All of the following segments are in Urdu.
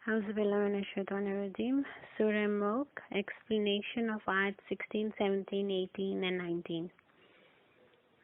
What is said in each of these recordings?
Auzubillahiminash-shaytanir-rajeem. Surah Mulk, explanation of ayat 16, 17, 18 and 19.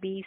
20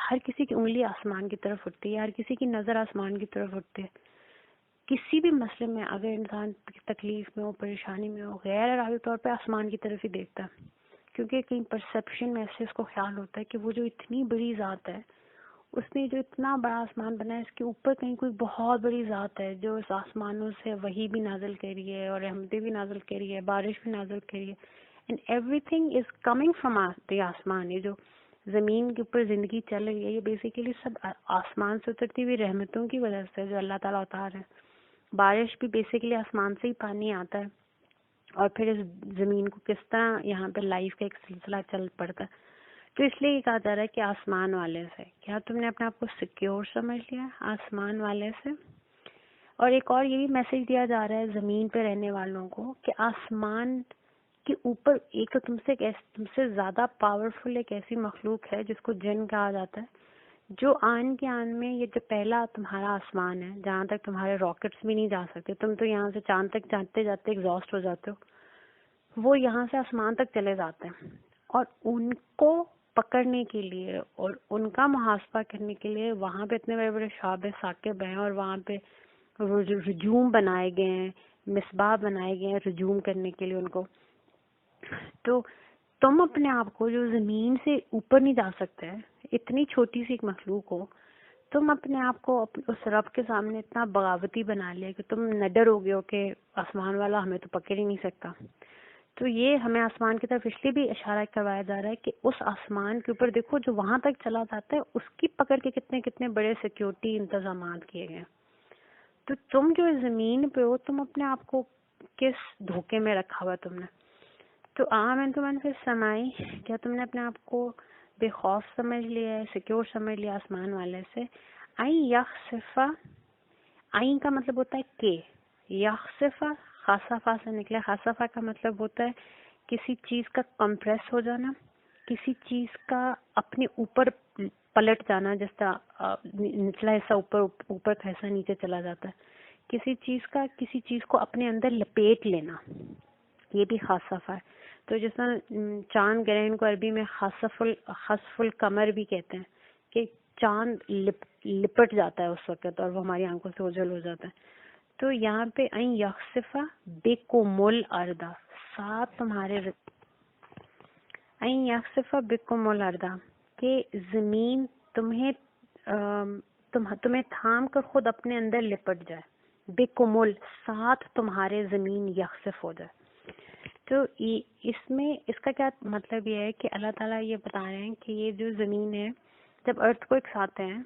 ہر کسی کی انگلی آسمان کی طرف اٹھتی ہے, ہر کسی کی نظر آسمان کی طرف اٹھتی ہے. کسی بھی مسئلے میں اگر انسان تکلیف میں ہو, پریشانی میں ہو, غیر ارادی طور پہ آسمان کی طرف ہی دیکھتا ہے, کیونکہ کہیں پرسیپشن میں ایسے اس کو خیال ہوتا ہے کہ وہ جو اتنی بڑی ذات ہے, اس نے جو اتنا بڑا آسمان بنایا, اس کے اوپر کہیں کوئی بہت بڑی ذات ہے جو اس آسمانوں سے وحی بھی نازل کر رہی ہے اور رحمتیں بھی نازل کر رہی ہے, بارش بھی نازل کر رہی ہے, and every thing is coming from the آسمان. یہ جو زمین کے اوپر زندگی چل رہی ہے یہ بیسیکلی سب آسمان سے اترتی ہوئی رحمتوں کی وجہ سے جو اللہ تعالیٰ اتار رہے ہیں. بارش بھی بیسیکلی آسمان سے ہی پانی آتا ہے, اور پھر اس زمین کو کس طرح یہاں پہ لائف کا ایک سلسلہ چل پڑتا ہے. تو اس لیے یہ کہا جا رہا ہے کہ آسمان والے سے. کیا تم نے اپنے آپ کو سیکیور سمجھ لیا آسمان والے سے؟ اور ایک اور یہ بھی میسج دیا جا رہا ہے زمین پہ رہنے والوں کو کہ آسمان کے اوپر ایک تو تم سے زیادہ پاورفل ایک ایسی مخلوق ہے جس کو جن کہا جاتا ہے, جو آن کے آن میں یہ جو پہلا تمہارا آسمان ہے جہاں تک تمہارے راکٹس بھی نہیں جا سکتے, تم تو یہاں سے چاند تک جاتے جاتے ایگزاسٹ ہو جاتے ہو, وہ یہاں سے آسمان تک چلے جاتے ہیں. اور ان کو پکڑنے کے لیے اور ان کا محاسبہ کرنے کے لیے وہاں پہ اتنے بڑے بڑے شعب ثاقب ہیں, اور وہاں پہ رجوم بنائے گئے ہیں, مصباح بنائے گئے ہیں رجوم کرنے کے لیے ان کو. تو تم اپنے آپ کو جو زمین سے اوپر نہیں جا سکتے, اتنی چھوٹی سی ایک مخلوق ہو, تم اپنے آپ کو اس رب کے سامنے اتنا بغاوتی بنا لیا کہ تم نڈر ہو گئے ہو کہ آسمان والا ہمیں تو پکڑ ہی نہیں سکتا. تو یہ ہمیں آسمان کی طرف اس لیے بھی اشارہ کروایا جا رہا ہے کہ اس آسمان کے اوپر دیکھو جو وہاں تک چلا جاتا ہے اس کی پکڑ کے کتنے کتنے بڑے سیکیورٹی انتظامات کیے گئے. تو تم جو زمین پہ ہو, تم اپنے آپ کو کس دھوکے میں رکھا ہوا تم نے؟ تو آمنتم فی السماء, کیا تم نے اپنے آپ کو بے خوف سمجھ لیا ہے, سیکیور سمجھ لیا آسمان والے سے؟ این یخسفا, این کا مطلب ہوتا ہے کہ, یخسفا خاصفا سے نکلا. خاصفا کا مطلب ہوتا ہے کسی چیز کا کمپریس ہو جانا, کسی چیز کا اپنے اوپر پلٹ جانا, جس طرح نچلا حصہ اوپر کا حصہ نیچے چلا جاتا ہے, کسی چیز کو اپنے اندر لپیٹ لینا, یہ بھی خاصفا ہے. تو جس طرح چاند گرہن کو عربی میں خسف القمر بھی کہتے ہیں کہ چاند لپٹ جاتا ہے اس وقت اور وہ ہماری آنکھوں سے اوجھل ہو جاتا ہے. تو یہاں پہ این یخسفا بکم الارض, ساتھ تمہارے این یخسفا بکم الارض, کہ زمین تمہیں تھام کر خود اپنے اندر لپٹ جائے. بکم ال, ساتھ تمہارے زمین یخسف ہو جائے. تو اس کا کیا مطلب یہ ہے کہ اللہ تعالیٰ یہ بتا رہے ہیں کہ یہ جو زمین ہے, جب ارتھ کوئکس آتے ہیں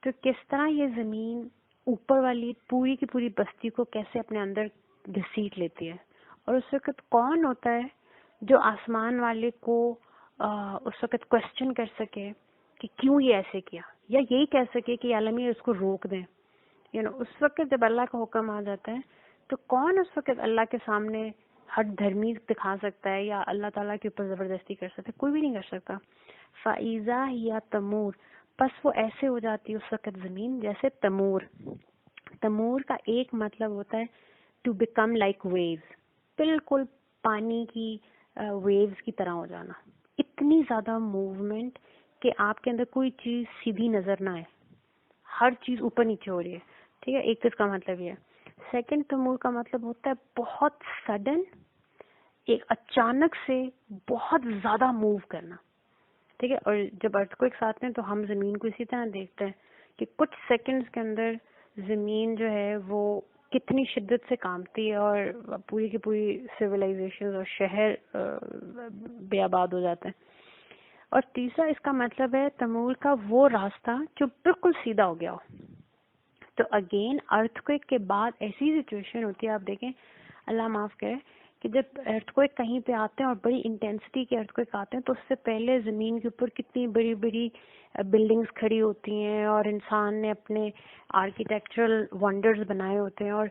تو کس طرح یہ زمین اوپر والی پوری کی پوری بستی کو کیسے اپنے اندر گھسیٹ لیتی ہے. اور اس وقت کون ہوتا ہے جو آسمان والے کو اس وقت کوشچن کر سکے کہ کیوں یہ ایسے کیا, یا یہی کہہ سکے کہ عالمی اس کو روک دیں. اس وقت جب اللہ کا حکم آ جاتا ہے تو کون اس وقت اللہ کے سامنے ہٹ دھرمی دکھا سکتا ہے یا اللہ تعالیٰ کے اوپر زبردستی کر سکتا ہے؟ کوئی بھی نہیں کر سکتا. فَإِذَا هِيَ تَمُورُ, پس وہ ایسے ہو جاتی ہے اس وقت زمین جیسے تمور. تمور کا ایک مطلب ہوتا ہے ٹو بیکم لائک ویوز, بالکل پانی کی ویوز کی طرح ہو جانا, اتنی زیادہ موومنٹ کہ آپ کے اندر کوئی چیز سیدھی نظر نہ آئے, ہر چیز اوپر نیچے ہو رہی ہے. ٹھیک ہے, ایک تو اس کا مطلب یہ ہے. سیکنڈ تمور کا مطلب ہوتا ہے بہت سڈن, ایک اچانک سے بہت زیادہ موو کرنا. ٹھیک ہے, اور جب ارتھ کوئکس آتے ہیں تو ہم زمین کو اسی طرح دیکھتے ہیں کہ کچھ سیکنڈز کے اندر زمین جو ہے وہ کتنی شدت سے کانپتی ہے اور پوری کی پوری سویلائزیشن اور شہر بے آباد ہو جاتے ہیں. اور تیسرا اس کا مطلب ہے تمور کا وہ راستہ جو بالکل سیدھا ہو گیا ہو. تو اگین ارتھ کوئک کے بعد ایسی سچویشن ہوتی ہے, آپ دیکھیں اللہ معاف کرے, کہ جب ارتھ کوئک کہیں پہ آتے ہیں اور بڑی انٹینسٹی کے ارتھ کوئک آتے ہیں تو اس سے پہلے زمین کے اوپر کتنی بڑی بڑی بلڈنگز کھڑی ہوتی ہیں اور انسان نے اپنے آرکیٹیکچرل ونڈرز بنائے ہوتے ہیں, اور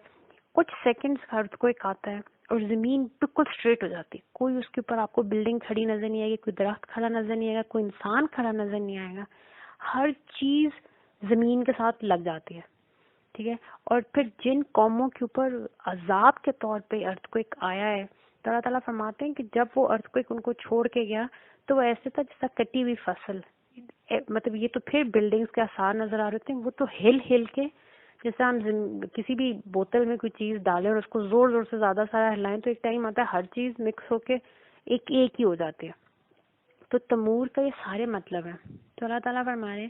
کچھ سیکنڈز کا ارتھ کوئک آتا ہے اور زمین بالکل اسٹریٹ ہو جاتی ہے. کوئی اس کے اوپر آپ کو بلڈنگ کھڑی نظر نہیں آئے گی, کوئی درخت کھڑا نظر نہیں آئے گا, کوئی انسان کھڑا نظر نہیں آئے گا, ہر چیز زمین کے ساتھ لگ جاتی ہے. ٹھیک ہے, اور پھر جن قوموں کے اوپر عذاب کے طور پہ ارتھ کوئک آیا ہے, تو اللہ تعالیٰ فرماتے ہیں کہ جب وہ ارتھ کوئک ان کو چھوڑ کے گیا تو وہ ایسے تھا جیسا کٹی ہوئی فصل, مطلب یہ تو پھر بلڈنگز کے آثار نظر آ رہے تھے، وہ تو ہل کے جیسے ہم کسی بھی بوتل میں کوئی چیز ڈالیں اور اس کو زور زور سے زیادہ سارا ہلائیں تو ایک ٹائم آتا ہے ہر چیز مکس ہو کے ایک ہی ہو جاتی ہے. تو تمور کا یہ سارے مطلب ہیں. تو اللہ تعالیٰ فرما رہے ہیں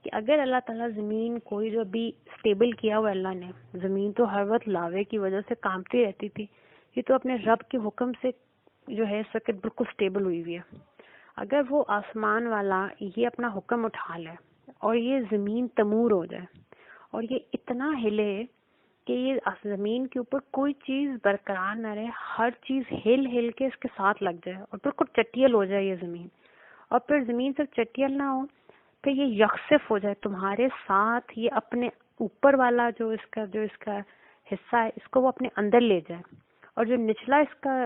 کہ اگر اللہ تعالیٰ زمین کوئی جو ابھی اسٹیبل کیا ہوا اللہ نے، زمین تو ہر وقت لاوے کی وجہ سے کانپتی رہتی تھی، یہ تو اپنے رب کے حکم سے جو ہے اس وقت بالکل اسٹیبل ہوئی ہوئی ہے. اگر وہ آسمان والا یہ اپنا حکم اٹھا لے اور یہ زمین تمور ہو جائے اور یہ اتنا ہلے کہ یہ زمین کے اوپر کوئی چیز برقرار نہ رہے، ہر چیز ہل کے اس کے ساتھ لگ جائے اور بالکل چٹیل ہو جائے یہ زمین، اور پھر زمین صرف چٹیل نہ ہو، پھر یہ یکسف ہو جائے تمہارے ساتھ، یہ اپنے اوپر والا جو اس کا حصہ ہے اس کو وہ اپنے اندر لے جائے، اور جو نچلا اس کا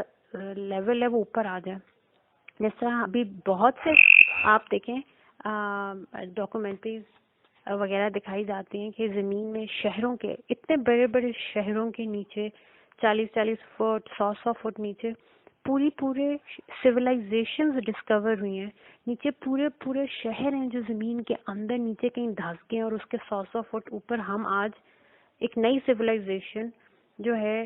لیول ہے وہ اوپر آ جائے. جس طرح ابھی بہت سے آپ دیکھیں ڈاکومنٹریز وغیرہ دکھائی جاتی ہیں کہ زمین میں شہروں کے اتنے بڑے بڑے شہروں کے نیچے 40 فٹ 100 فٹ نیچے پورے سویلائزیشنز ڈسکور ہوئی ہیں. نیچے پورے شہر ہیں جو زمین کے اندر نیچے کہیں دھس گئے اور اس کے 100 فٹ اوپر ہم آج ایک نئی سویلائزیشن جو ہے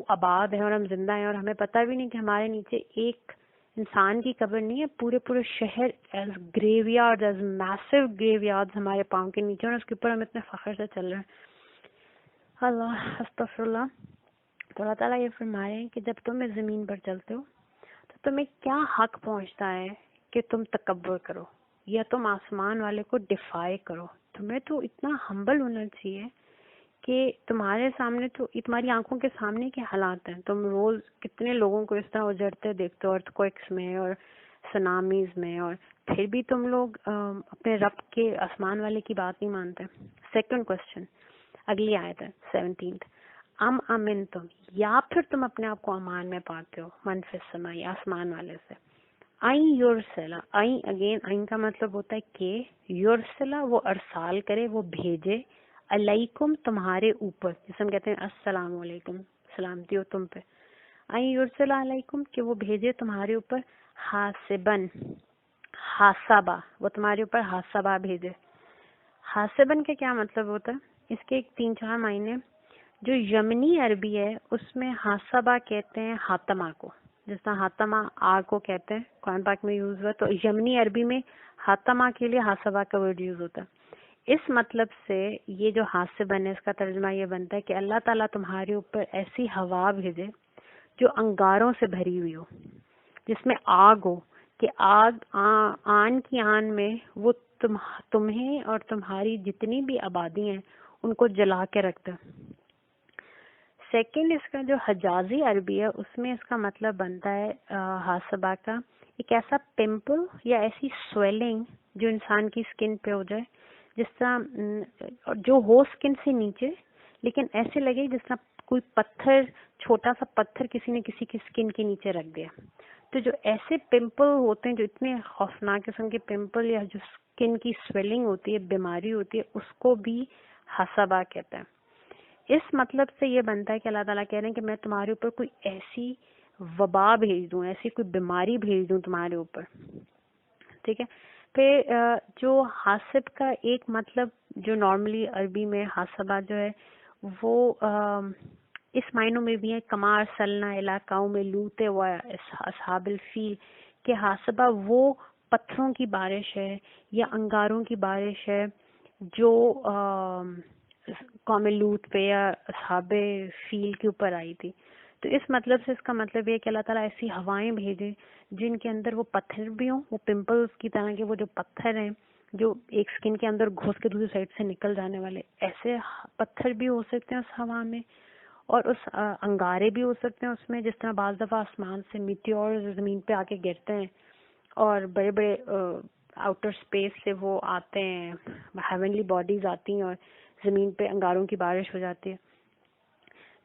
آباد ہے اور ہم زندہ ہیں اور ہمیں پتہ بھی نہیں کہ ہمارے نیچے ایک انسان کی قبر نہیں ہے. پورے شہر ایز گریو یارڈ، ایز میسو گریو یارڈ ہمارے پاؤں کے نیچے، اور اس کے اوپر ہم اتنے فخر سے چل رہے ہیں. اللہ استغفر اللہ. تو اللہ تعالیٰ یہ فرما رہے ہیں کہ جب تم اس زمین پر چلتے ہو تو تمہیں کیا حق پہنچتا ہے کہ تم تکبر کرو یا تم آسمان والے کو ڈیفائی کرو. تمہیں تو اتنا ہمبل ہونا چاہیے کہ تمہارے سامنے تو تمہاری آنکھوں کے سامنے کے حالات ہیں. تم روز کتنے لوگوں کو اس طرح اجڑتے دیکھتے ہو ارتھ کوئکس میں اور سنامیز میں، اور پھر بھی تم لوگ اپنے رب کے آسمان والے کی بات نہیں مانتے. سیکنڈ کوشچن اگلی آیت ہے 17. امن تم، یا پھر تم اپنے آپ کو امان میں پاتے ہو، من فی السماء آسمان والے سے. آئیں یورسلا، آئیں اگین آئیں کا مطلب ہوتا ہے کہ یورسلا وہ ارسال کرے، وہ بھیجے، علیکم تمہارے اوپر، جسے ہم کہتے ہیں السلام علیکم، سلامتی ہو تم پہ. آئیں یورسلا علیکم کہ وہ بھیجے تمہارے اوپر حاسبن، حاسبہ، وہ تمہارے اوپر حاسبہ بھیجے. حاسبن کا کیا مطلب ہوتا ہے؟ اس کے ایک 3-4 معنی. جو یمنی عربی ہے اس میں حاسبہ کہتے ہیں حاتمہ کو، جس طرح حاتمہ آگ کو کہتے ہیں قرآن پاک میں یوز ہوا، تو یمنی عربی میں حاتمہ کے لیے حاسبہ کا ورڈ یوز ہوتا ہے. اس مطلب سے یہ جو حاسبن ہے اس کا ترجمہ یہ بنتا ہے کہ اللہ تعالیٰ تمہارے اوپر ایسی ہوا بھیجے جو انگاروں سے بھری ہوئی ہو، جس میں آگ ہو، کہ آگ آن کی آن میں وہ تمہیں اور تمہاری جتنی بھی آبادی ہیں ان کو جلا کے رکھتا. سیکنڈ اس کا جو حجازی عربی ہے اس میں اس کا مطلب بنتا ہے حاسبہ کا ایک ایسا پمپل یا ایسی سویلنگ جو انسان کی سکن پہ ہو جائے، جس طرح جو ہو سکن سے نیچے لیکن ایسے لگے جس طرح کوئی پتھر، چھوٹا سا پتھر کسی نے کسی کی سکن کے نیچے رکھ دیا. تو جو ایسے پمپل ہوتے ہیں، جو اتنے خوفناک قسم کے پمپل یا جو سکن کی سویلنگ ہوتی ہے، بیماری ہوتی ہے، اس کو بھی حاسبہ کہتے ہیں. اس مطلب سے یہ بنتا ہے کہ اللہ تعالیٰ کہہ رہے ہیں کہ میں تمہارے اوپر کوئی ایسی وبا بھیج دوں، ایسی کوئی بیماری بھیج دوں تمہارے اوپر. ٹھیک ہے. پھر جو حاسب کا ایک مطلب جو نارملی عربی میں حاسبہ جو ہے وہ اس معنوں میں بھی ہے کما ارسلنا الی قوم لوط و اصحاب الفیل، کہ حاسبہ وہ پتھروں کی بارش ہے یا انگاروں کی بارش ہے جو قوم لوط پہ یا اصحاب فیل کے اوپر آئی تھی. تو اس مطلب سے اس کا مطلب یہ ہے کہ اللہ تعالیٰ ایسی ہوائیں بھیجے جن کے اندر وہ پتھر بھی ہوں، وہ پمپلز کی طرح کے وہ جو پتھر ہیں جو ایک سکن کے اندر گھس کے دوسری سائڈ سے نکل جانے والے، ایسے پتھر بھی ہو سکتے ہیں اس ہوا میں، اور اس انگارے بھی ہو سکتے ہیں اس میں، جس طرح بعض دفعہ آسمان سے میٹیور زمین پہ آ کے گرتے ہیں اور بڑے بڑے آؤٹر اسپیس سے وہ آتے ہیں، ہیونلی باڈیز آتی ہیں اور زمین پہ انگاروں کی بارش ہو جاتی ہے.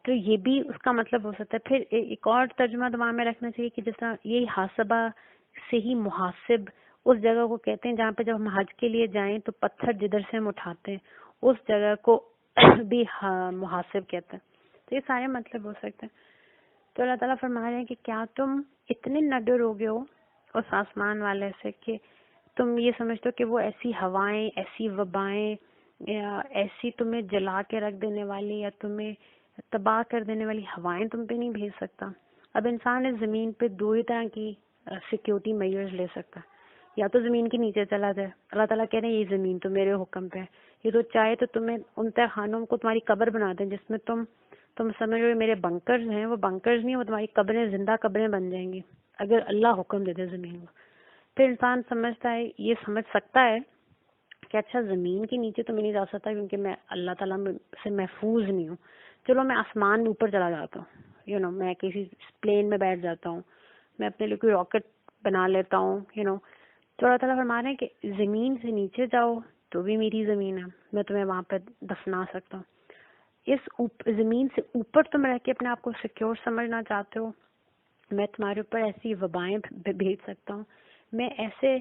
تو یہ بھی اس کا مطلب ہو سکتا ہے. پھر ایک اور ترجمہ دماغ میں رکھنا چاہیے کہ جس طرح یہ حاسبہ سے ہی محاسب اس جگہ کو کہتے ہیں جہاں پہ جب ہم حج کے لیے جائیں تو پتھر جدھر سے ہم اٹھاتے ہیں اس جگہ کو بھی محاسب کہتے ہیں. تو یہ سارے مطلب ہو سکتے ہیں. تو اللہ تعالیٰ فرما رہے ہیں کہ کیا تم اتنے نہ ڈروگے ہو اس آسمان والے سے کہ تم یہ سمجھتے ہو کہ وہ ایسی ہوائیں، ایسی وبائیں یا ایسی تمہیں جلا کے رکھ دینے والی یا تمہیں تباہ کر دینے والی ہوائیں تم پہ نہیں بھیج سکتا. اب انسان اس زمین پہ دو ہی طرح کی سیکیورٹی میئرز لے سکتا ہے. یا تو زمین کے نیچے چلا جائے. اللہ تعالیٰ کہہ رہے ہیں یہ زمین تو میرے حکم پہ ہے. یہ تو چاہے تو تمہیں ان تہخانوں کو تمہاری قبر بنا دیں جس میں تم سمجھ رہے میرے بنکرز ہیں. وہ بنکرز نہیں، وہ تمہاری قبریں، زندہ قبریں بن جائیں گی اگر اللہ حکم دے دے زمین کو. پھر انسان سمجھتا ہے، یہ سمجھ سکتا ہے کہ اچھا زمین کے نیچے تو میں نہیں جا سکتا کیونکہ میں اللہ تعالیٰ سے محفوظ نہیں ہوں. چلو میں آسمان میں اوپر چلا جاتا ہوں، میں کسی پلین میں بیٹھ جاتا ہوں، میں اپنے لیے کوئی راکٹ بنا لیتا ہوں، تو اللہ تعالیٰ فرما رہے ہیں کہ زمین سے نیچے جاؤ تو بھی میری زمین ہے، میں تمہیں وہاں پہ دفنا سکتا ہوں. اس زمین سے اوپر تم رہ کے اپنے آپ کو سیکیور سمجھنا چاہتے ہو، میں تمہارے اوپر ایسی وبائیں بھیج سکتا ہوں، میں ایسے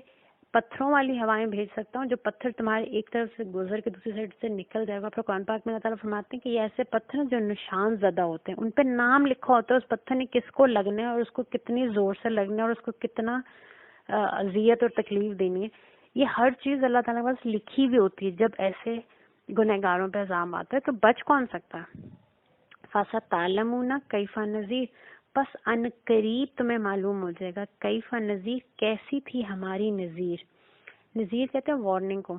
پتھروں والی ہوائیں بھیج سکتا ہوں جو پتھر تمہارے ایک طرف سے گزر کے دوسری سائڈ سے نکل جائے گا. پھر قرآن پاک میں اللہ تعالیٰ فرماتے ہیں کہ یہ ایسے پتھر ہیں جو نشان زدہ ہوتے ہیں، ان پہ نام لکھا ہوتا ہے اس پتھر نے کس کو لگنا ہے اور اس کو کتنی زور سے لگنا ہے اور اس کو کتنا اذیت اور تکلیف دینی ہے. یہ ہر چیز اللہ تعالیٰ کے پاس لکھی ہوئی ہوتی ہے. جب ایسے گنہگاروں پہ عذاب آتا ہے تو بچ کون سکتا ہے؟ فَسَتَعْلَمُونَ كَيْفَ نَذِيرٌ، بس ان قریب تمہیں معلوم ہو جائے گا کیف نذیر، کیسی تھی ہماری نذیر. نذیر کہتے ہیں وارننگ کو.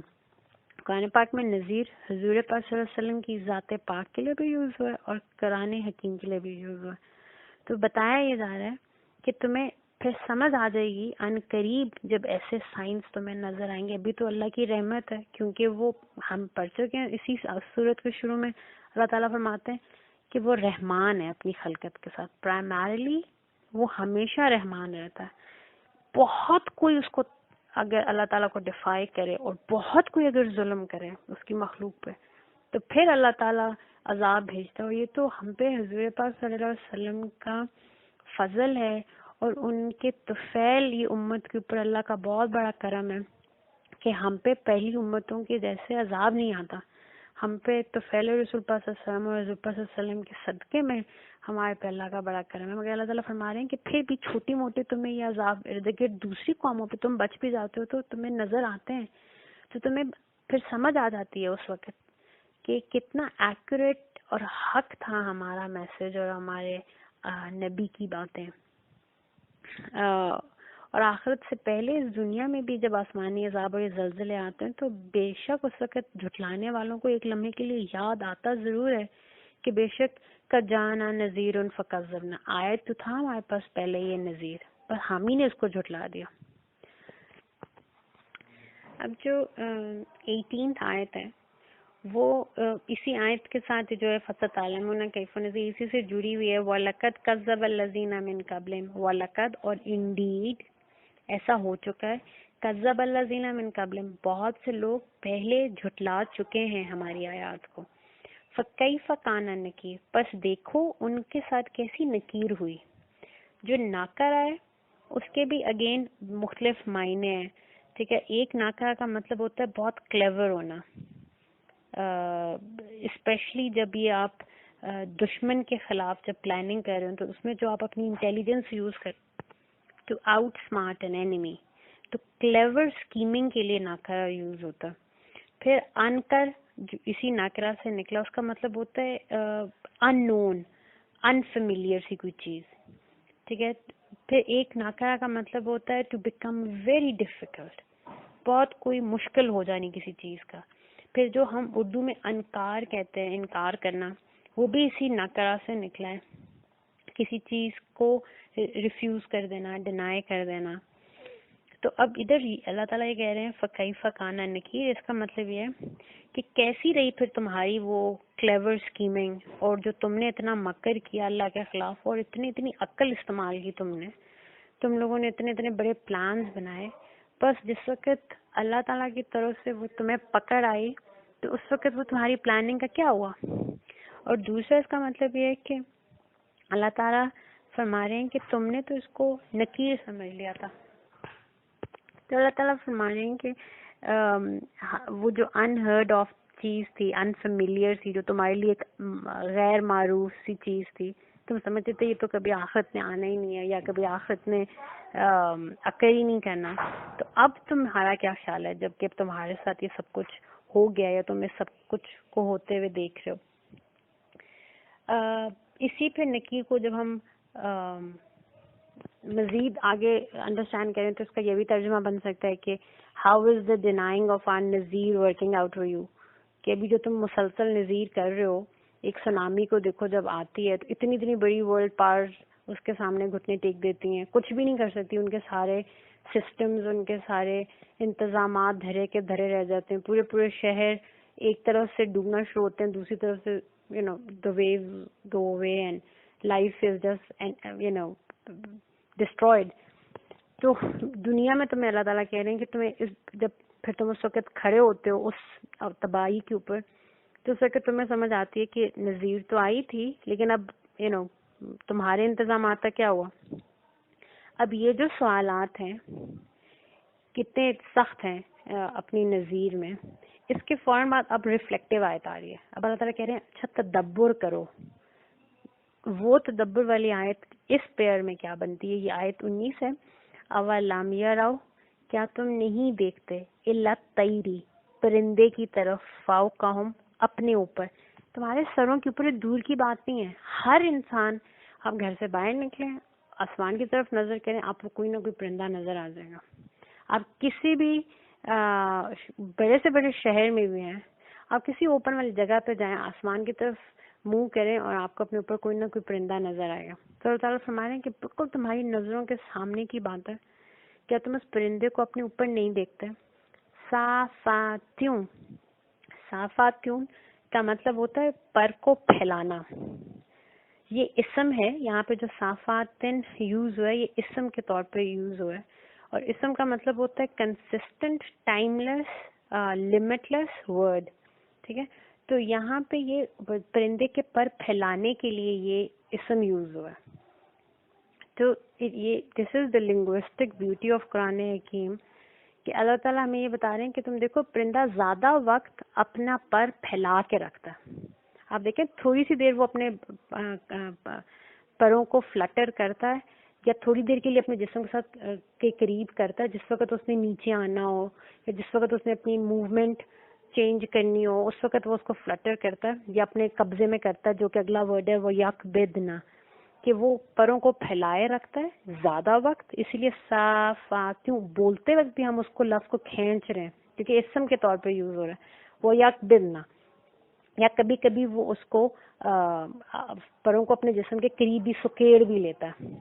قرآن پاک میں نذیر حضور پاک صلی اللہ علیہ وسلم کی ذات پاک کے لیے بھی یوز ہوا ہے اور قرآن حکیم کے لیے بھی یوز ہوا ہے. تو بتایا یہ جا رہا ہے کہ تمہیں پھر سمجھ آ جائے گی ان قریب جب ایسے سائنس تمہیں نظر آئیں گے. ابھی تو اللہ کی رحمت ہے کیونکہ وہ ہم پڑھ چکے ہیں اسی سورت کے شروع میں. اللہ تعالیٰ فرماتے ہیں کہ وہ رحمان ہے اپنی خلقت کے ساتھ. پرائمریلی وہ ہمیشہ رحمان رہتا ہے. بہت کوئی اس کو اگر اللہ تعالیٰ کو ڈیفائی کرے اور بہت کوئی اگر ظلم کرے اس کی مخلوق پہ تو پھر اللہ تعالیٰ عذاب بھیجتا ہے. اور یہ تو ہم پہ حضور پاک صلی اللہ علیہ وسلم کا فضل ہے اور ان کے طفیل یہ امت کے اوپر اللہ کا بہت بڑا کرم ہے کہ ہم پہ پہلی امتوں کے جیسے عذاب نہیں آتا. ہم پہ طفیل رسول پاک صلی اللہ علیہ وسلم اور حضور پاک صلی اللہ علیہ وسلم کے صدقے میں ہمارے پہ اللہ کا بڑا کرم ہے. مگر اللہ تعالیٰ فرما رہے ہیں کہ پھر بھی چھوٹی موٹے تمہیں یہ عذاب ارد گرد دوسری قوموں پہ تم بچ بھی جاتے ہو تو تمہیں نظر آتے ہیں تو تمہیں پھر سمجھ آ جاتی ہے اس وقت کہ کتنا ایکوریٹ اور حق تھا ہمارا میسج اور ہمارے نبی کی باتیں. اور آخرت سے پہلے اس دنیا میں بھی جب آسمانی عذاب اور یہ زلزلے آتے ہیں تو بے شک اس وقت جھٹلانے والوں کو ایک لمحے کے لیے یاد آتا ضرور ہے کہ بے شک کا جانا نذیر فکذبنا، آیت تو تھا ہمارے پاس پہلے یہ نذیر، پر ہم ہی نے اس کو جھٹلا دیا. اب جو 18th آیت ہے وہ اسی آیت کے ساتھ جو ہے فَسَتَعْلَمُونَ كَيْفَ نَذِيرٌ اسی سے جڑی ہوئی ہے. وَلَقَدْ كَذَّبَ الَّذِينَ مِن قَبْلِهِمْ، وَلَقَدْ اور انڈیڈ ایسا ہو چکا ہے، کذب الذین من قبلہم بہت سے لوگ پہلے جھٹلا چکے ہیں ہماری آیات کو. فکیف کان نکیر پس دیکھو ان کے ساتھ کیسی نکیر ہوئی. جو ناکرہ ہے اس کے بھی اگین مختلف معنی ہیں. ٹھیک ہے، ایک ناکرہ کا مطلب ہوتا ہے بہت کلیور ہونا، اسپیشلی جب یہ آپ دشمن کے خلاف جب پلاننگ کر رہے ہیں تو اس میں جو آپ اپنی انٹیلیجنس یوز کریں to outsmart an enemy, تو کلیور اسکیمنگ کے لیے ناکرہ یوز ہوتا. پھر انکر جو اسی ناکرہ سے نکلا اس کا مطلب ہوتا ہے ان نون، انفیملیئر سی کوئی چیز. ٹھیک ہے، پھر ایک ناکرہ کا مطلب ہوتا ہے ٹو بیکم ویری ڈیفیکلٹ، بہت کوئی مشکل ہو جانی کسی چیز کا. پھر جو ہم اردو میں انکار کہتے ہیں، انکار کرنا، وہ بھی اسی ناکرہ سے نکلا ہے، کسی چیز کو ریفیوز کر دینا، ڈینائی کر دینا. تو اب ادھر اللہ تعالیٰ یہ کہہ رہے ہیں فکیف کان نکیر، اس کا مطلب یہ ہے کہ کیسی رہی پھر تمہاری وہ کلیور اسکیمنگ اور جو تم نے اتنا مکر کیا اللہ کے خلاف اور اتنی عقل استعمال کی تم لوگوں نے اتنے بڑے پلانز بنائے. بس جس وقت اللہ تعالیٰ کی طرف سے وہ تمہیں پکڑ آئی تو اس وقت وہ تمہاری پلاننگ کا کیا ہوا. اور دوسرا اس کا مطلب یہ ہے کہ اللہ تعالیٰ فرما رہے ہیں کہ تم نے تو اس کو نکیر سمجھ لیا تھا. تو اللہ تعالیٰ فرما رہے ہیں کہ وہ جو انہرڈ آف چیز تھی، انفیملیئر تھی، جو تمہارے لیے ایک غیر معروف سی چیز تھی، تم سمجھتے تھے یہ تو کبھی آخرت میں آنا ہی نہیں ہے یا کبھی آخرت میں اکر ہی نہیں کرنا. تو اب تمہارا کیا خیال ہے جب کہ تمہارے ساتھ یہ سب کچھ ہو گیا یا تم اس سب کچھ کو ہوتے ہوئے دیکھ رہے ہو؟ اسی پہ نکیر کو جب ہم مزید آگے انڈرسٹینڈ کریں تو اس کا یہ بھی ترجمہ بن سکتا ہے کہ how is the denying of our نذیر ورکنگ آؤٹ فار یو، کہ ابھی جو تم مسلسل نذیر کر رہے ہو، ایک سونامی کو دیکھو جب آتی ہے تو اتنی بڑی ورلڈ پاورز اس کے سامنے گھٹنے ٹیک دیتی ہیں، کچھ بھی نہیں کر سکتی. ان کے سارے سسٹمز، ان کے سارے انتظامات دھرے کے دھرے رہ جاتے ہیں. پورے شہر ایک طرف سے ڈوبنا شروع ہوتے ہیں، دوسری طرف سے the waves go away and life is just destroyed. تو دنیا میں تمہیں اللہ تعالیٰ کہہ رہے ہیں کہ تمہیں جب پھر تم اس وقت کھڑے ہوتے ہو اس تباہی کے اوپر، تو اس وقت تمہیں سمجھ آتی ہے کہ نذیر تو آئی تھی لیکن اب تمہارے انتظامات کا کیا ہوا. اب یہ جو سوالات ہیں کتنے سخت ہیں اپنی نذیر میں، اس کے فوراً بعد اب ریفلیکٹیو آیت آ رہی ہے. اب اللہ تعالیٰ کہہ رہے ہیں اچھا تدبر کرو. وہ تدبر والی آیت اس پیئر میں کیا بنتی ہے؟ یہ آیت 19 ہے. اولم یروا، کیا تم نہیں دیکھتے، الا الطیری، پرندے کی طرف، فوقہم، اپنے اوپر. تمہارے سروں کے اوپر دور کی بات نہیں ہے. ہر انسان، آپ گھر سے باہر نکلیں، آسمان کی طرف نظر کریں، آپ کو کوئی نہ کوئی پرندہ نظر آ جائے گا. آپ کسی بھی بڑے سے بڑے شہر میں بھی ہیں، آپ کسی اوپن والی جگہ پہ جائیں، آسمان کی طرف منہ کریں اور آپ کو اپنے اوپر کوئی نہ کوئی پرندہ نظر آئے گا. تو اللہ تعالیٰ فرما رہے ہیں کہ بالکل تمہاری نظروں کے سامنے کی بات ہے، کیا تم اس پرندے کو اپنے اوپر نہیں دیکھتے؟ صافاتیوں، صافاتیوں کا مطلب ہوتا ہے پر کو پھیلانا. یہ اسم ہے، یہاں پہ جو صافاتن یوز ہوا ہے یہ اسم کے طور پہ یوز ہوا ہے، اور اسم کا مطلب ہوتا ہے کنسسٹنٹ، ٹائم لیس، لمٹ لیس ورڈ. ٹھیک ہے، تو یہاں پہ یہ پرندے کے پر پھیلانے کے لیے یہ اسم یوز ہوا ہے. تو یہ دس از دا لنگوسٹک بیوٹی آف قرآن حکیم، کہ اللہ تعالیٰ ہمیں یہ بتا رہے ہیں کہ تم دیکھو پرندہ زیادہ وقت اپنا پر پھیلا کے رکھتا ہے. آپ دیکھیں تھوڑی سی دیر وہ اپنے پروں کو فلٹر کرتا ہے یا تھوڑی دیر کے لیے اپنے جسم کے ساتھ کے قریب کرتا ہے، جس وقت اس نے نیچے آنا ہو یا جس وقت اس نے اپنی موومنٹ چینج کرنی ہو اس وقت وہ اس کو فلٹر کرتا ہے یا اپنے قبضے میں کرتا ہے، جو کہ اگلا ورڈ ہے وہ یقبضنا، کہ وہ پروں کو پھیلائے رکھتا ہے زیادہ وقت. اسی لیے صافاتیوں بولتے وقت بھی ہم اس کو لفظ کو کھینچ رہے ہیں کیونکہ اسم کے طور پہ یوز ہو رہا ہے. وہ یقبضنا، یا کبھی کبھی وہ اس کو پروں کو اپنے جسم کے قریب بھی سکیڑ بھی لیتا ہے.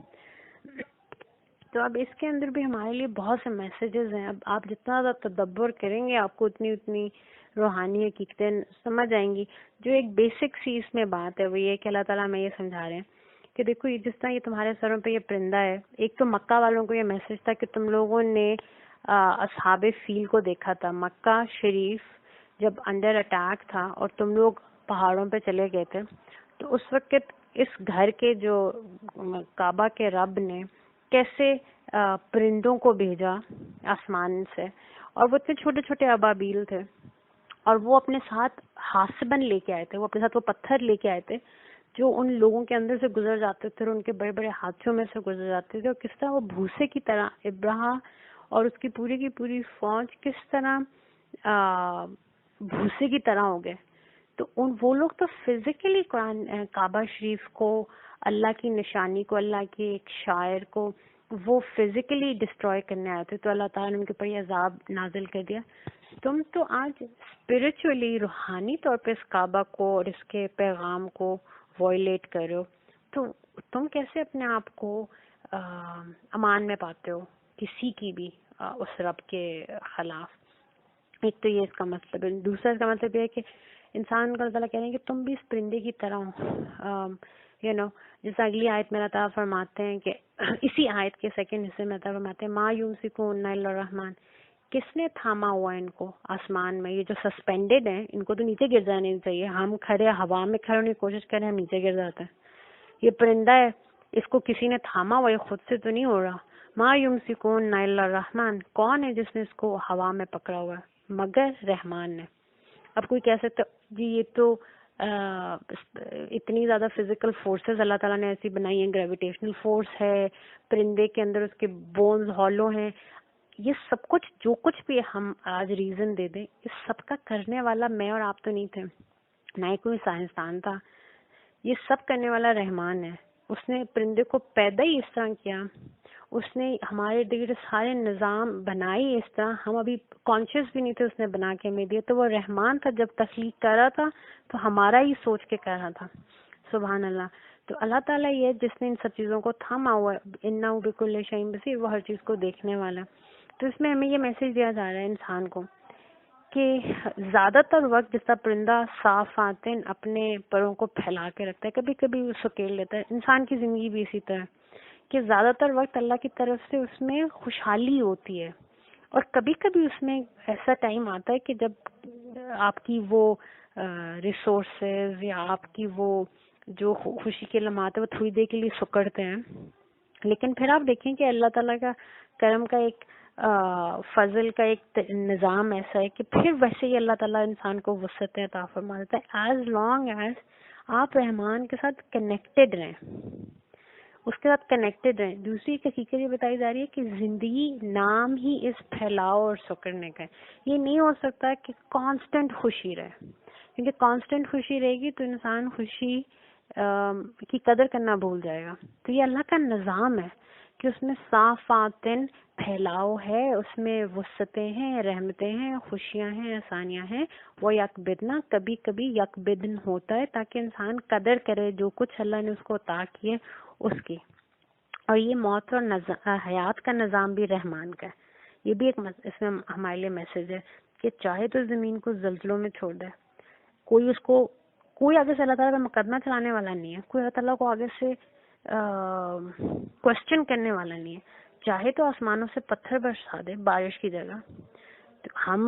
تو اب اس کے اندر بھی ہمارے لیے بہت سے میسیجز ہیں. اب آپ جتنا زیادہ تدبر کریں گے آپ کو اتنی روحانی حقیقتیں سمجھ آئیں گی. جو ایک بیسک سی اس میں بات ہے وہ یہ کہ اللہ تعالیٰ ہمیں یہ سمجھا رہے ہیں کہ دیکھو یہ جس طرح یہ تمہارے سروں پہ یہ پرندہ ہے، ایک تو مکہ والوں کو یہ میسج تھا کہ تم لوگوں نے اصحاب فیل کو دیکھا تھا. مکہ شریف جب انڈر اٹیک تھا اور تم لوگ پہاڑوں پہ چلے گئے تھے، تو اس وقت اس گھر کے جو کعبہ کے رب نے کیسے پرندوں کو بھیجا آسمان سے، اور وہ اتنے چھوٹے چھوٹے ابابیل تھے اور وہ اپنے ساتھ حاسبن لے کے آئے تھے، وہ اپنے ساتھ وہ پتھر لے کے آئے تھے جو ان لوگوں کے اندر سے گزر جاتے تھے اور ان کے بڑے بڑے ہاتھوں میں سے گزر جاتے تھے، اور کس طرح وہ بھوسے کی طرح ابراہیم اور اس کی پوری فوج کس طرح بھوسے کی طرح ہو گئے. تو وہ لوگ تو فزیکلی قرآن کعبہ شریف کو، اللہ کی نشانی کو، اللہ کے ایک شاعر کو وہ فزیکلی ڈسٹروائے کرنے آئے تھے. تو اللہ تعالیٰ نے ان کے اوپر یہ عذاب نازل کر دیا. تم تو آج اسپرچولی، روحانی طور پہ اس کعبہ کو اور اس کے پیغام کو وائلیٹ کر رہے ہو، تو تم کیسے اپنے آپ کو امان میں پاتے ہو کسی کی بھی اس رب کے خلاف؟ ایک تو یہ اس کا مطلب ہے. دوسرا اس کا مطلب یہ ہے کہ انسان کو اللہ تعالیٰ کہہ رہے ہیں کہ تم بھی اس پرندے کی طرح ہو. جیسے اگلی آیت میں اللہ تعالیٰ فرماتے ہیں کہ اسی آیت کے سیکنڈ حصے میں اللہ تعالیٰ فرماتے ہیں ما یمسکون الا الرحمن، کس نے تھاما ہوا ان کو آسمان میں؟ یہ جو سسپینڈڈ ہیں ان کو تو نیچے گر جانے چاہیے. ہم کھڑے ہوا میں کھڑے ہونے کی کوشش کریں، ہم نیچے گر جاتے ہیں. یہ پرندہ ہے، اس کو کسی نے تھاما ہوا، یہ خود سے تو نہیں ہو رہا. ما یمسکون الا الرحمن، کون ہے جس نے اس کو ہوا میں پکڑا ہوا ہے؟ مگر رحمان نے. اب کوئی کہہ سکتا جی یہ تو اتنی زیادہ فزیکل فورسز اللہ تعالیٰ نے ایسی بنائی ہیں, گریویٹیشنل فورس ہے پرندے کے اندر, اس کے بونز ہالو ہیں, یہ سب کچھ جو کچھ بھی ہم آج ریزن دے دیں, اس سب کا کرنے والا میں اور آپ تو نہیں تھے, نہ ہی کوئی سائنسدان تھا, یہ سب کرنے والا رحمان ہے. اس نے پرندے کو پیدا ہی اس طرح کیا, اس نے ہمارے ارد سارے نظام بنائے اس طرح, ہم ابھی کانشیس بھی نہیں تھے, اس نے بنا کے ہمیں دیا. تو وہ رحمان تھا, جب تخلیق کر رہا تھا تو ہمارا ہی سوچ کے کر رہا تھا. سبحان اللہ. تو اللہ تعالیٰ یہ جس نے ان سب چیزوں کو تھاما ہوا ہے, انہ بکل شیء بصیر, وہ ہر چیز کو دیکھنے والا. تو اس میں ہمیں یہ میسج دیا جا رہا ہے انسان کو کہ زیادہ تر وقت جس طرح پرندہ صاف آتن اپنے پروں کو پھیلا کے رکھتا ہے, کبھی کبھی وہ سکیل لیتا ہے, انسان کی زندگی بھی اسی طرح کہ زیادہ تر وقت اللہ کی طرف سے اس میں خوشحالی ہوتی ہے, اور کبھی کبھی اس میں ایسا ٹائم آتا ہے کہ جب آپ کی وہ ریسورسز یا آپ کی وہ جو خوشی کے لمحات ہیں وہ تھوڑی دیر کے لیے سکڑتے ہیں, لیکن پھر آپ دیکھیں کہ اللہ تعالیٰ کا کرم کا ایک فضل کا ایک نظام ایسا ہے کہ پھر ویسے ہی اللہ تعالیٰ انسان کو وسعت عطا فرما دیتا ہے, ایز لانگ ایز آپ رحمان کے ساتھ کنیکٹڈ رہیں, اس کے ساتھ کنیکٹڈ رہیں. دوسری ایک حقیقت یہ بتائی جا رہی ہے کہ زندگی نام ہی اس پھیلاؤ اور سکڑنے کا ہے. یہ نہیں ہو سکتا کہ کانسٹنٹ خوشی رہے, کیونکہ کانسٹنٹ خوشی رہے گی تو انسان خوشی کی قدر کرنا بھول جائے گا. تو یہ اللہ کا نظام ہے کہ اس میں صافاتن پھیلاؤ ہے, اس میں وسعتیں ہیں, رحمتیں ہیں, خوشیاں ہیں, آسانیاں ہیں. وہ یکبدنا کبھی کبھی یکبدن ہوتا ہے تاکہ انسان قدر کرے جو کچھ اللہ نے اس کو عطا کیے اس کی. اور یہ موت اور حیات کا نظام بھی رحمان کا ہے. یہ بھی ایک اس میں ہمارے لیے میسج ہے کہ چاہے تو زمین کو زلزلوں میں چھوڑ دے, کوئی آگے سے اللہ تعالیٰ کا مقدمہ چلانے والا نہیں ہے, کوئی اللہ تعالیٰ کو آگے سے کوشچن کرنے والا نہیں ہے. چاہے تو آسمانوں سے پتھر برسا دے بارش کی جگہ, تو ہم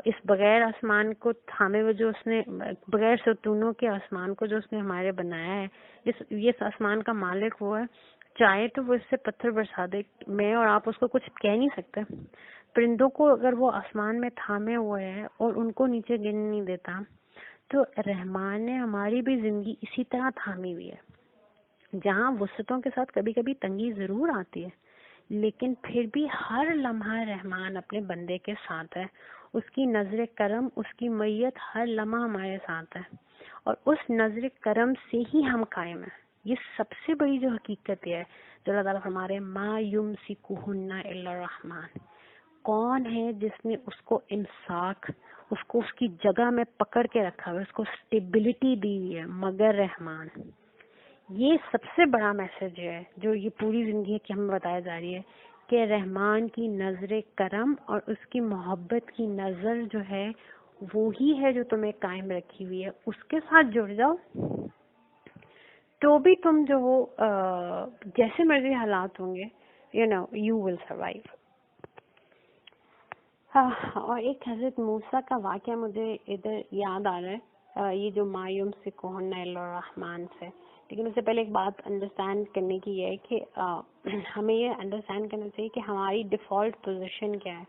اس بغیر آسمان کو تھامے ہوئے جو اس نے بغیر ستونوں کے آسمان کو جو اس نے ہمارے بنایا ہے, یہ آسمان کا مالک وہ ہے, چاہے تو وہ اس سے پتھر برسا دے, میں اور آپ اس کو کچھ کہہ نہیں سکتے. پرندوں کو اگر وہ آسمان میں تھامے ہوئے ہیں اور ان کو نیچے گرنے نہیں دیتا, تو رحمان نے ہماری بھی زندگی اسی طرح تھامی ہوئی ہے, جہاں وسعتوں کے ساتھ کبھی کبھی تنگی ضرور آتی ہے, لیکن پھر بھی ہر لمحہ رحمان اپنے بندے کے ساتھ ہے. اس کی نظر کرم, اس کی معیت ہر لمحہ ہمارے ساتھ ہے, اور اس نظر کرم سے ہی ہم قائم ہیں. یہ سب سے بڑی جو حقیقت ہے جو اللہ تعالیٰ فرما رہے ہیں, ما یمسکہن الا الرحمن, کون ہے جس نے اس کو امساک, اس کو اس کی جگہ میں پکڑ کے رکھا ہوا ہے, اس کو اسٹیبلٹی دی ہوئی ہے, مگر رحمان. یہ سب سے بڑا میسج ہے جو یہ پوری زندگی کی ہمیں بتایا جا رہی ہے کہ رحمان کی نظر کرم اور اس کی محبت کی نظر جو ہے وہی ہے جو تمہیں قائم رکھی ہوئی ہے. اس کے ساتھ جڑ جاؤ تو بھی تم جو ہو جیسے مرضی حالات ہوں گے, یو ول سروائیو. اور ایک حضرت موسیٰ کا واقعہ مجھے ادھر یاد آ رہا ہے, یہ جو ما یمسکہن الا الرحمن سے. لیکن اس سے پہلے ایک بات انڈرسٹینڈ کرنے کی یہ ہے کہ ہمیں یہ انڈرسٹینڈ کرنا چاہیے کہ ہماری ڈیفالٹ پوزیشن کیا ہے.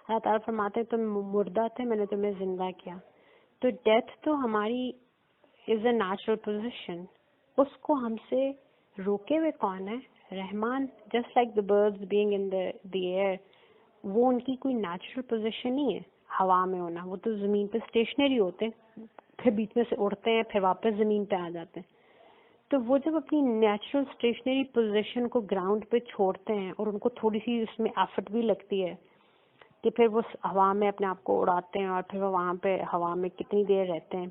اللہ تعالیٰ فرماتے تم مردہ تھے, میں نے تمہیں زندہ کیا. تو ڈیتھ تو ہماری از اے نیچرل پوزیشن, اس کو ہم سے روکے ہوئے کون ہے؟ Rahman. Just like the birds being in the air, وہ ان کی کوئی نیچرل پوزیشن نہیں ہے ہوا میں ہونا, وہ تو زمین پہ اسٹیشنری ہوتے ہیں, پھر بیچ میں سے اڑتے ہیں, پھر واپس زمین پہ آ جاتے ہیں. تو وہ جب اپنی نیچرل اسٹیشنری پوزیشن کو گراؤنڈ پہ چھوڑتے ہیں, اور ان کو تھوڑی سی اس میں ایفرٹ بھی لگتی ہے کہ پھر وہ ہوا میں اپنے آپ کو اڑاتے ہیں, اور پھر وہ وہاں پہ ہوا میں کتنی دیر رہتے ہیں,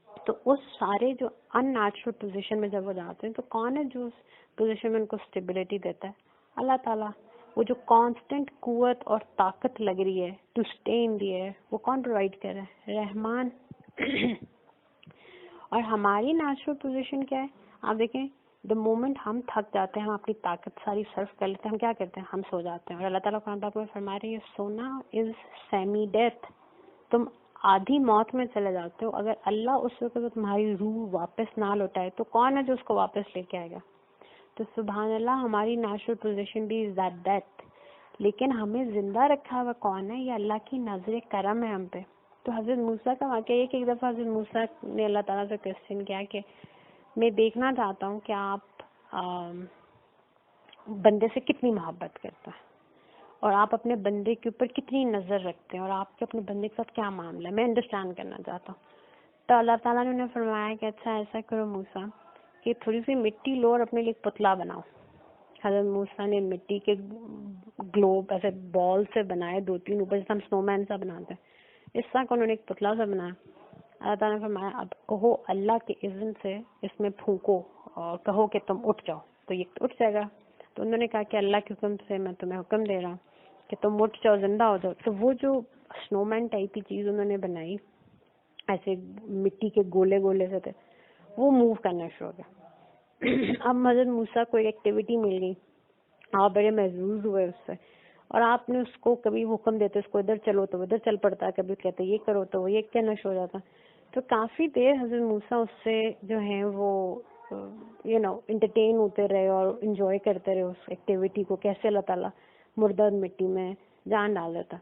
تو اس سارے جو ان نیچرل پوزیشن میں جب وہ جاتے ہیں, تو کون ہے جو اس پوزیشن میں ان کو اسٹیبلٹی دیتا ہے؟ اللہ تعالیٰ. وہ جو کانسٹنٹ قوت اور طاقت لگ رہی ہے to stay in the air, وہ کون پرووائڈ کر رہا ہے؟ رحمان. اور ہماری نیچرل پوزیشن کیا ہے؟ آپ دیکھیں, دا مومنٹ ہم تھک جاتے ہیں, ہم اپنی طاقت ساری صرف کر لیتے ہیں, ہم کیا کرتے ہیں؟ ہم سو جاتے ہیں. اور اللہ تعالیٰ قرآن پاک میں فرما رہے ہیں سونا از سیمی ڈیتھ, تم آدھی موت میں چلے جاتے ہو. اگر اللہ اس وقت تمہاری روح واپس نہ لوٹائے تو کون ہے جو اس کو واپس لے کے آئے گا؟ تو سبحان اللہ, ہماری نیچرل پوزیشن بھی از دیٹ ڈیتھ, لیکن ہمیں زندہ رکھا ہوا کون ہے؟ یہ اللہ کی نظر کرم ہے ہم پہ. تو حضرت موسیٰ کا واقعہ یہ کہ ایک دفعہ حضرت موسیٰ نے اللہ تعالیٰ سے کوسچن کیا کہ میں دیکھنا چاہتا ہوں کہ آپ بندے سے کتنی محبت کرتے ہیں اور آپ اپنے بندے کے اوپر کتنی نظر رکھتے ہیں اور آپ کے اپنے بندے کے ساتھ کیا معاملہ ہے، میں انڈرسٹینڈ کرنا چاہتا ہوں. تو اللہ تعالیٰ نے انہیں فرمایا کہ اچھا ایسا کرو موسیٰ کہ تھوڑی سی مٹی لو اور اپنے لیے ایک پتلا بناؤ. حضرت موسیٰ نے مٹی کے گلوب ایسے بال سے بنائے 2-3 اوپر، جیسے ہم سنو مین سا بناتے ہیں، اس طرح کا انہوں نے ایک پتلا سا بنایا. اللہ تعالیٰ نے فرمایا اب کہو اللہ کے اذن سے اس میں پھونکو اور کہو کہ تم اٹھ جاؤ، تو یہ اٹھ جائے گا. تو انہوں نے کہا کہ اللہ کے حکم سے میں تمہیں حکم دے رہا ہوں کہ تم اٹھ جاؤ، زندہ ہو جاؤ. تو وہ جو سنو مین ٹائپ کی چیز انہوں نے بنائی ایسے مٹی کے گولے گولے سے تھے، وہ موو کرنا شروع ہو گیا. اب حضرت موسیٰ کو ایک ایکٹیویٹی مل گئی، آپ بڑے محظوظ ہوئے اس سے، اور آپ نے اس کو کبھی حکم دیتے اس کو ادھر چلو تو ادھر چل پڑتا ہے، کبھی کہتے یہ کرو تو وہ یہ کہنا شروع ہو جاتا. تو کافی دیر حضرت موسیٰ اس سے جو ہیں وہ انٹرٹین ہوتے رہے اور انجوائے کرتے رہے اس ایکٹیویٹی کو، کیسے اللہ تعالیٰ مردہ مٹی میں جان ڈال دیتا.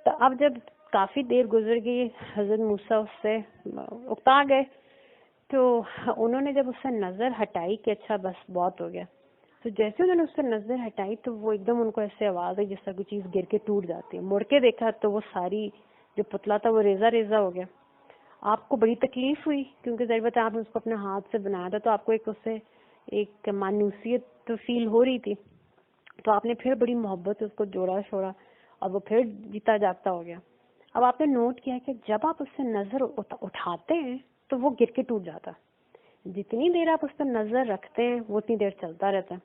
تو اب جب کافی دیر گزر گئی، حضرت موسیٰ اس سے اکتا گئے، تو انہوں نے جب اس سے نظر ہٹائی کہ اچھا بس بہت ہو گیا، تو جیسے انہوں نے اس سے نظر ہٹائی تو وہ ایک دم ان کو ایسے آواز آئی جس طرح کوئی چیز گر کے ٹوٹ جاتی ہے. مڑ کے دیکھا تو وہ ساری جو پتلا تھا وہ ریزہ ریزہ ہو گیا. آپ کو بڑی تکلیف ہوئی کیونکہ ظاہر بات ہے آپ نے اس کو اپنے ہاتھ سے بنایا تھا، تو آپ کو ایک اس سے ایک مانوسیت تو فیل ہو رہی تھی. تو آپ نے پھر بڑی محبت سے اس کو جوڑا چھوڑا اور وہ پھر جیتا جاگتا ہو گیا. اب آپ نے نوٹ کیا کہ جب آپ اس سے نظر اٹھاتے ہیں تو وہ گر کے ٹوٹ جاتا ہے، جتنی دیر آپ اس پر نظر رکھتے ہیں وہ اتنی دیر چلتا رہتا ہے.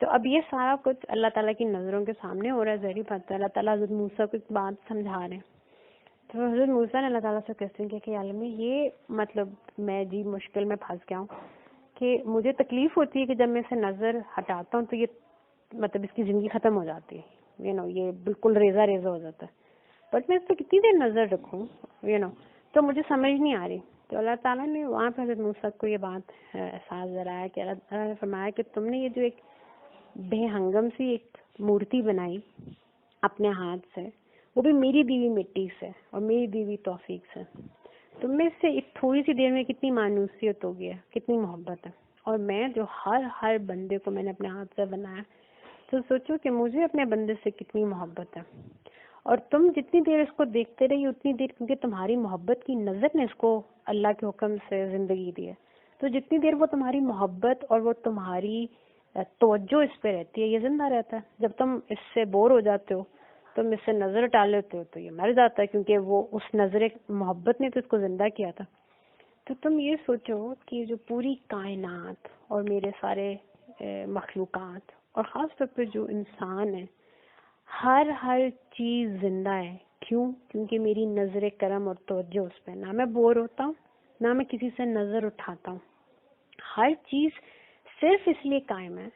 تو اب یہ سارا کچھ اللہ تعالیٰ کی نظروں کے سامنے ہو رہا ہے. ظاہری بات ہے اللہ تعالیٰ حضرت موسیٰ کو ایک بات سمجھا رہے ہیں. تو حضرت موسیٰ نے اللہ تعالیٰ سے کوسچن کیا کہ عالم یہ مطلب میں جی مشکل میں پھنس گیا ہوں کہ مجھے تکلیف ہوتی ہے کہ جب میں اسے نظر ہٹاتا ہوں تو یہ مطلب اس کی زندگی ختم ہو جاتی ہے، یہ بالکل ریزہ ریزہ ہو جاتا ہے، بٹ میں اس پہ کتنی دیر نظر رکھوں تو مجھے سمجھ نہیں آ رہی. تو اللہ تعالیٰ نے وہاں پہ حضرت موسیٰ کو یہ بات احساس دلایا کہ اللہ تعالیٰ نے فرمایا کہ تم نے یہ جو ایک بے ہنگم سی ایک مورتی بنائی اپنے ہاتھ سے، وہ بھی میری دی ہوئی مٹی سے اور میری دی ہوئی توفیق سے، تم میں سے ایک تھوڑی سی دیر میں کتنی مانوسیت ہو گیا، کتنی محبت ہے. اور میں جو ہر بندے کو میں نے اپنے ہاتھ سے بنایا، تو سوچو کہ مجھے اپنے بندے سے کتنی محبت ہے. اور تم جتنی دیر اس کو دیکھتے رہی اتنی دیر کیونکہ تمہاری محبت کی نظر نے اس کو اللہ کے حکم سے زندگی دی ہے، تو جتنی دیر وہ تمہاری محبت اور وہ تمہاری توجہ اس پہ رہتی ہے یہ زندہ رہتا ہے. جب تم اس سے بور ہو جاتے ہو، تم اس سے نظر ہٹا لیتے ہو تو یہ مر جاتا ہے، کیونکہ وہ اس نظر محبت نے تو اس کو زندہ کیا تھا. تو تم یہ سوچو کہ جو پوری کائنات اور میرے سارے مخلوقات اور خاص طور پہ جو انسان ہے، ہر چیز زندہ ہے. کیوں؟ کیونکہ میری نظر کرم اور توجہ اس پہ، نہ میں بور ہوتا ہوں نہ میں کسی سے نظر اٹھاتا ہوں. ہر چیز صرف اس لیے قائم ہے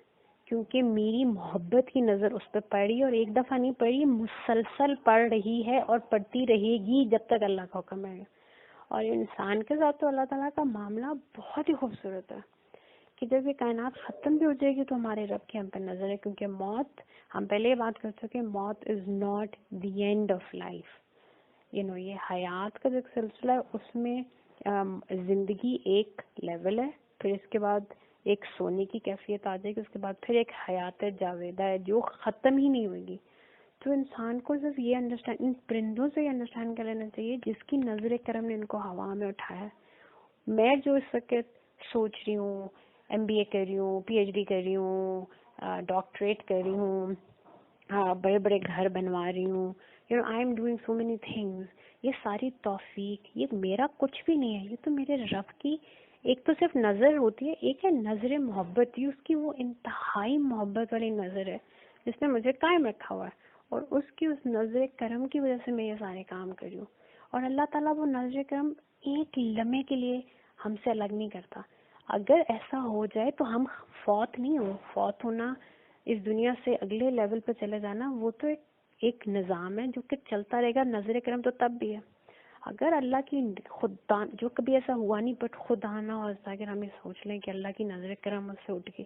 کیونکہ میری محبت کی نظر اس پہ پڑی، اور ایک دفعہ نہیں پڑی، مسلسل پڑ رہی ہے اور پڑتی رہے گی جب تک اللہ کا حکم ہے. اور انسان کے ساتھ تو اللہ تعالیٰ کا معاملہ بہت ہی خوبصورت ہے کہ جب یہ کائنات ختم بھی ہو جائے گی تو ہمارے رب کی ہم پہ نظر ہے، کیونکہ موت، ہم پہلے یہ بات کر چکے، موت is not the end of life. یہ حیات کا جو سلسلہ ہے اس میں زندگی ایک لیول ہے، پھر اس کے بعد ایک سونے کی کیفیت آ جائے گی، اس کے بعد پھر ایک حیات جاویدہ ہے جو ختم ہی نہیں ہوگی. تو انسان کو صرف یہ انڈرسٹینڈ، ان پرندوں سے یہ انڈرسٹینڈ کر لینا چاہیے جس کی نظر کرم نے ان کو ہوا میں اٹھایا. میں جو اس وقت سوچ رہی ہوں، MBA کر رہی ہوں، PhD کر رہی ہوں، ڈاکٹریٹ کر رہی ہوں، بڑے بڑے گھر بنوا رہی ہوں، I am doing so many things, یہ ساری توفیق یہ میرا کچھ بھی نہیں ہے، یہ تو میرے رب کی ایک تو صرف نظر ہوتی ہے، ایک ہے نظر محبت، یہ اس کی وہ انتہائی محبت والی نظر ہے جس نے مجھے قائم رکھا ہوا ہے، اور اس کی اس نظر کرم کی وجہ سے میں یہ سارے کام کر رہی ہوں. اور اللہ تعالیٰ وہ نظر کرم ایک لمحے کے لیے ہم سے الگ نہیں کرتا. اگر ایسا ہو جائے تو ہم فوت نہیں ہو، فوت ہونا، اس دنیا سے اگلے لیول پہ چلے جانا، وہ تو ایک نظام ہے جو کہ چلتا رہے گا. نظر کرم تو تب بھی ہے اگر اللہ کی خدا، جو کبھی ایسا ہوا نہیں بٹ خدا نہ ہوتا، اگر ہم یہ سوچ لیں کہ اللہ کی نظر کرم اس سے اٹھ گئی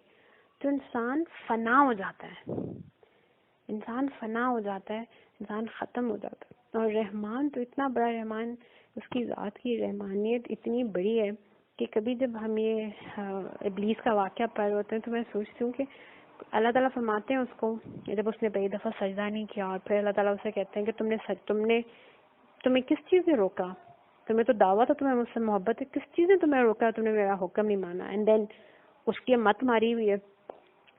تو انسان فنا ہو جاتا ہے. انسان فنا ہو جاتا ہے. انسان ختم ہو جاتا ہے. اور رحمان تو اتنا بڑا رحمان, اس کی ذات کی رحمانیت اتنی بڑی ہے کہ کبھی جب ہم یہ ابلیس کا واقعہ پڑھ ہوتے ہیں تو میں سوچتی ہوں کہ اللہ تعالیٰ فرماتے ہیں اس کو, جب اس نے پہلی دفعہ سجدہ نہیں کیا اور پھر اللہ تعالیٰ اسے کہتے ہیں کہ تمہیں کس چیز نے روکا, تمہیں تو دعویٰ تھا, تمہیں مجھ سے محبت ہے, کس چیز نے تمہیں روکا, تم نے میرا حکم نہیں مانا. اینڈ دین اس کی مت ماری ہوئی ہے,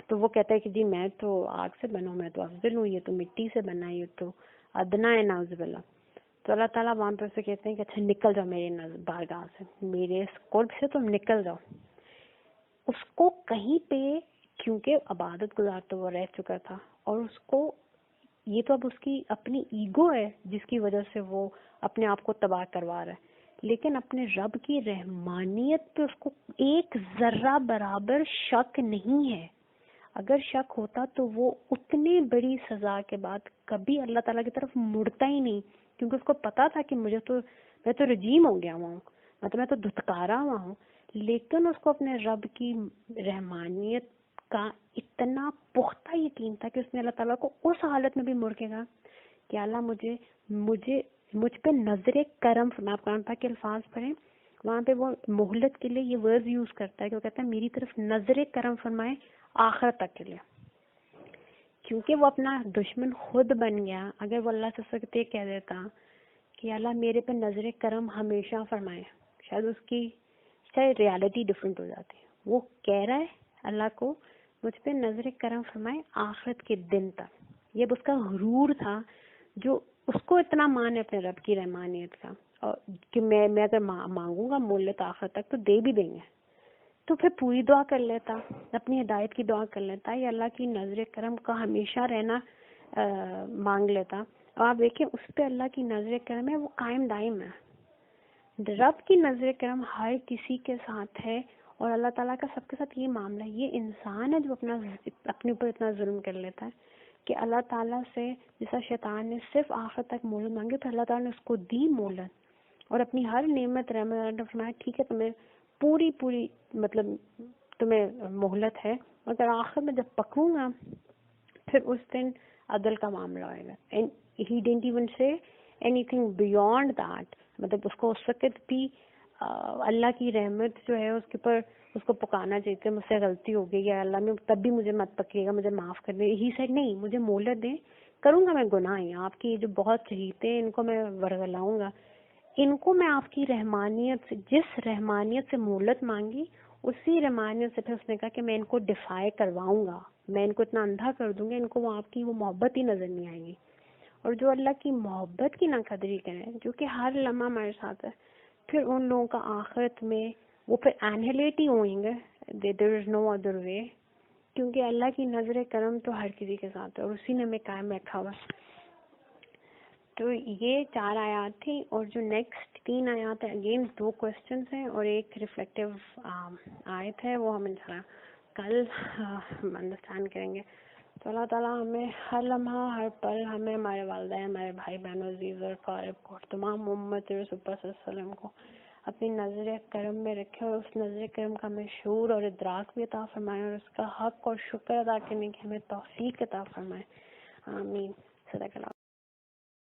تو وہ کہتا ہے کہ جی میں تو آگ سے بنا ہوں, میں تو افضل ہوں, یہ تو مٹی سے بنا, یہ تو ادنا ہے, نعوذ باللہ. تو اللہ تعالیٰ وہاں پہ اسے کہتے ہیں کہ اچھا نکل جاؤ میرے بارگاہ سے, میرے قرب سے تم نکل جاؤ. اس کو کہیں پہ, کیونکہ عبادت گزار تو وہ رہ چکا تھا, اور اس کو یہ تو اب اس کی اپنی ایگو ہے جس کی وجہ سے وہ اپنے آپ کو تباہ کروا رہا ہے, لیکن اپنے رب کی رحمانیت پہ اس کو ایک ذرہ برابر شک نہیں ہے. اگر شک ہوتا تو وہ اتنی بڑی سزا کے بعد کبھی اللہ تعالیٰ کی طرف مڑتا ہی نہیں, کیونکہ اس کو پتا تھا کہ میں تو رجیم ہو گیا ہوا ہوں, میں تو دھتکارا ہوا ہوں. لیکن اس کو اپنے رب کی رحمانیت کا اتنا پختہ یقین تھا کہ اس نے اللہ تعالیٰ کو اس حالت میں بھی مڑ کے کہا کہ اللہ مجھ پہ نظر کرم فرما. آپ قرآن پاک کے الفاظ پڑھیں, وہاں پہ وہ مہلت کے لیے یہ ورڈ یوز کرتا ہے کہ وہ کہتا ہے میری طرف نظر کرم فرمائے آخرت تک کے لیے, کیونکہ وہ اپنا دشمن خود بن گیا. اگر وہ اللہ سے سکتے کہہ دیتا کہ اللہ میرے پہ نظر کرم ہمیشہ فرمائے, شاید اس کی ریالٹی ڈفرینٹ ہو جاتی. وہ کہہ رہا ہے اللہ کو مجھ پہ نظر کرم فرمائے آخرت کے دن تک. یہ اس کا غرور تھا جو اس کو اتنا مان ہے اپنے رب کی رحمانیت کا, اور کہ میں اگر مانگوں گا مولت آخرت تک تو دے بھی دیں گے. تو پھر پوری دعا کر لیتا, اپنی ہدایت کی دعا کر لیتا, یا اللہ کی نظر کرم کا ہمیشہ رہنا مانگ لیتا. اور آپ دیکھیں اس پہ اللہ کی نظر کرم ہے, وہ قائم دائم ہے. رب کی نظر کرم ہر کسی کے ساتھ ہے, اور اللہ تعالیٰ کا سب کے ساتھ یہ معاملہ ہے. یہ انسان ہے جو اپنے اوپر اتنا ظلم کر لیتا ہے کہ اللہ تعالیٰ سے, جیسا شیطان نے صرف آخر تک مہلت مانگی, تو اللہ تعالیٰ نے اس کو دی مہلت, اور اپنی ہر نعمت رحمت فرمایا ٹھیک ہے تمہیں پوری مطلب تمہیں مہلت ہے, مگر آخر میں جب پکڑوں گا پھر اس دن عدل کا معاملہ ہوئے گا. And he didn't even say anything beyond that. مطلب اس کو اس وقت بھی اللہ کی رحمت جو ہے اس کے اوپر اس کو پکانا چاہیے کہ مجھ سے غلطی ہو گئی ہے اللہ میں, تب بھی مجھے مت پکیے گا, مجھے معاف کر دیں. ہی سیڈ نہیں, مجھے مہلت دیں, کروں گا میں گناہ ہیں. آپ کی جو بہت چہیتے ہیں ان کو میں ورگلاؤں گا, ان کو میں آپ کی رحمانیت سے, جس رحمانیت سے مہلت مانگی اسی رحمانیت سے پھر اس نے کہا کہ میں ان کو ڈیفائی کرواؤں گا, میں ان کو اتنا اندھا کر دوں گا ان کو آپ کی وہ محبت ہی نظر نہیں آئے گی. اور جو اللہ کی محبت کی ناقدری کریں جو کہ ہر لمحہ ہمارے ساتھ ہے, پھر ان لوگوں کا آخرت میں وہ پھر اینہلیٹ ہی ہوئیں گے. دیر از نو ادر وے, کیونکہ اللہ کی نظر کرم تو ہر کسی کے ساتھ ہے اور اسی نے ہمیں قائم رکھا ہوا. تو یہ 4 آیات تھی, اور جو نیکسٹ 3 آیات ہیں اگین 2 کوسچنس ہیں اور ایک ریفلیکٹیو آیت ہے, وہ ہم انشاءاللہ کل انڈرسٹینڈ کریں گے. تو اللہ تعالیٰ ہمیں ہر لمحہ ہر پل, ہمیں ہمارے والدین, ہمارے بھائی بہنوں, عزیز اور قارب کو, تمام امت رسول اللہ صلی اللہ علیہ وسلم کو اپنی نظر کرم میں رکھے, اور اس نظر کرم کا ہمیں شعور اور ادراک بھی عطا فرمائے, اور اس کا حق اور شکر ادا کرنے کی ہمیں توفیق عطا فرمائے. آمین. صدق اللہ.